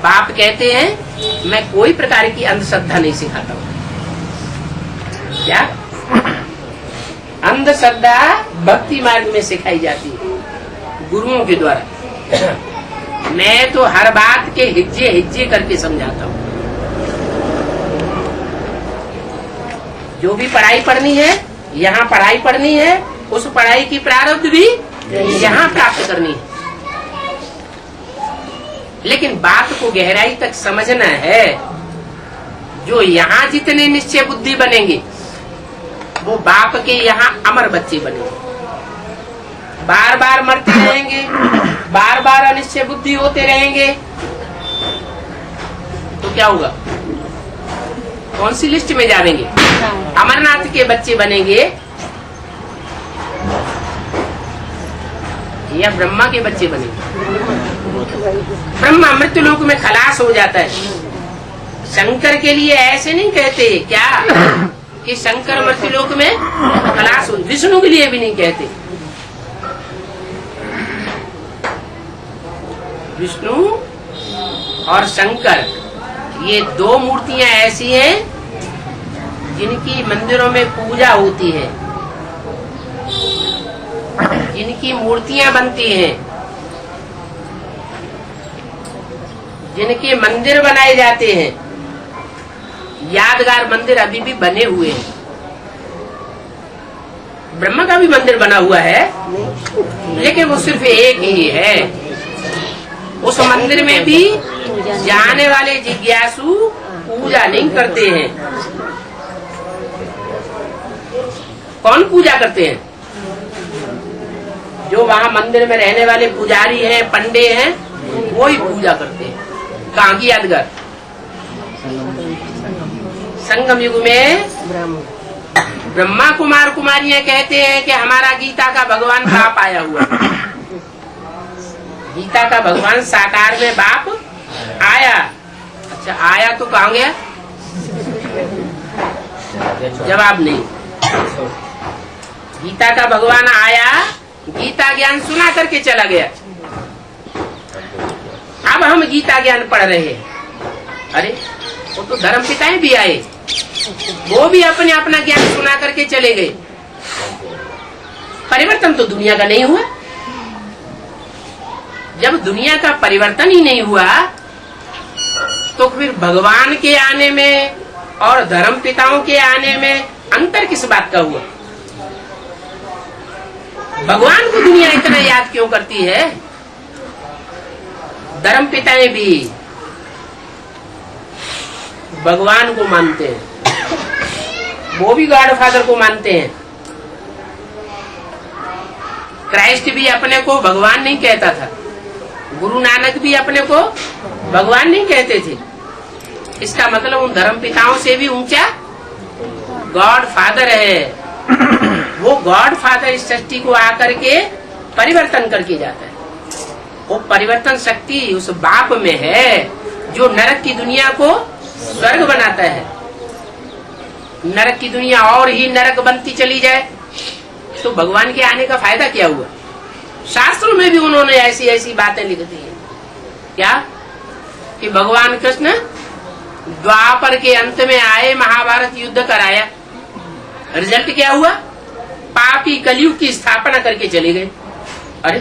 बाप कहते हैं मैं कोई प्रकार की अंधश्रद्धा नहीं सिखाता हूँ। क्या अंधश्रद्धा भक्ति मार्ग में सिखाई जाती है गुरुओं के द्वारा। मैं तो हर बात के हिज्जे हिज्जे करके समझाता हूँ। जो भी पढ़ाई पढ़नी है, यहाँ पढ़ाई पढ़नी है, उस पढ़ाई की प्रारब्ध भी यहाँ प्राप्त करनी है। लेकिन बात को गहराई तक समझना है। जो यहाँ जितने निश्चय बुद्धि बनेंगे वो बाप के यहाँ अमर बच्चे बनेंगे। बार बार मरते रहेंगे, बार बार अनिश्चय बुद्धि होते रहेंगे तो क्या होगा? कौन सी लिस्ट में जाएंगे? अमरनाथ के बच्चे बनेंगे या ब्रह्मा के बच्चे बनेंगे? ब्रह्मा मृत्युलोक में खलास हो जाता है। शंकर के लिए ऐसे नहीं कहते क्या कि शंकर मृत्युलोक में खलास हो, विष्णु के लिए भी नहीं कहते। विष्णु और शंकर ये दो मूर्तियां ऐसी हैं जिनकी मंदिरों में पूजा होती है, जिनकी मूर्तियां बनती हैं, जिनके मंदिर बनाए जाते हैं। यादगार मंदिर अभी भी बने हुए हैं। ब्रह्मा का भी मंदिर बना हुआ है लेकिन वो सिर्फ एक ही है। उस मंदिर में भी जाने वाले जिज्ञासु पूजा नहीं करते हैं। कौन पूजा करते हैं? जो वहाँ मंदिर में रहने वाले पुजारी हैं, पंडे हैं, वो ही पूजा करते हैं। कहाँ की यादगार? संगम युग में ब्रह्मा कुमार कुमारियां कहते हैं कि हमारा गीता का भगवान बाप आया हुआ। गीता का भगवान साकार में बाप आया। अच्छा आया तो कहाँ गया? जवाब नहीं। गीता का भगवान आया, गीता ज्ञान सुना करके चला गया। अब हम गीता ज्ञान पढ़ रहे हैं। अरे वो तो धर्म पिताएं भी आए, वो भी अपने अपना ज्ञान सुना करके चले गए। परिवर्तन तो दुनिया का नहीं हुआ। जब दुनिया का परिवर्तन ही नहीं हुआ तो फिर भगवान के आने में और धर्म पिताओं के आने में अंतर किस बात का हुआ? भगवान को दुनिया इतना याद क्यों करती है? धर्म पिताएं भी भगवान को मानते हैं, वो भी गॉड फादर को मानते हैं। क्राइस्ट भी अपने को भगवान नहीं कहता था, गुरु नानक भी अपने को भगवान नहीं कहते थे। इसका मतलब उन धर्म पिताओं से भी ऊंचा गॉड फादर है। वो गॉड फादर इस सृष्टि को आकर के परिवर्तन करके जाता है। वो परिवर्तन शक्ति उस बाप में है जो नरक की दुनिया को स्वर्ग बनाता है। नरक की दुनिया और ही नरक बनती चली जाए तो भगवान के आने का फायदा क्या हुआ? शास्त्रों में भी उन्होंने ऐसी ऐसी बातें लिख दी है। क्या कि भगवान कृष्ण द्वापर के अंत में आए, महाभारत युद्ध कराया, रिजल्ट क्या हुआ? पापी कलयुग की स्थापना करके चले गए। अरे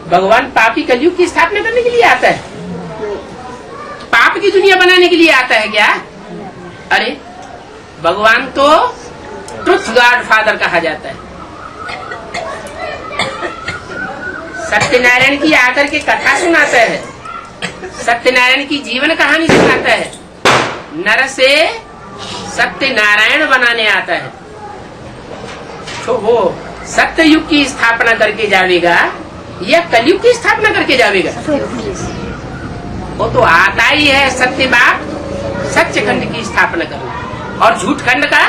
भगवान पापी कलयुग की स्थापना करने के लिए आता है? पाप की दुनिया बनाने के लिए आता है क्या? अरे भगवान तो ट्रुथ गॉड फादर कहा जाता है। सत्यनारायण की आकर के कथा सुनाता है, सत्यनारायण की जीवन कहानी सुनाता है। नर से सत्यनारायण बनाने आता है। तो वो सत्य युग की स्थापना करके जावेगा या कलयुग की स्थापना करके जावेगा? वो तो आता ही है सत्य बाप सच्चे खंड की स्थापना करने और झूठ खंड का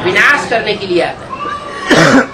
विनाश करने के लिए आता है।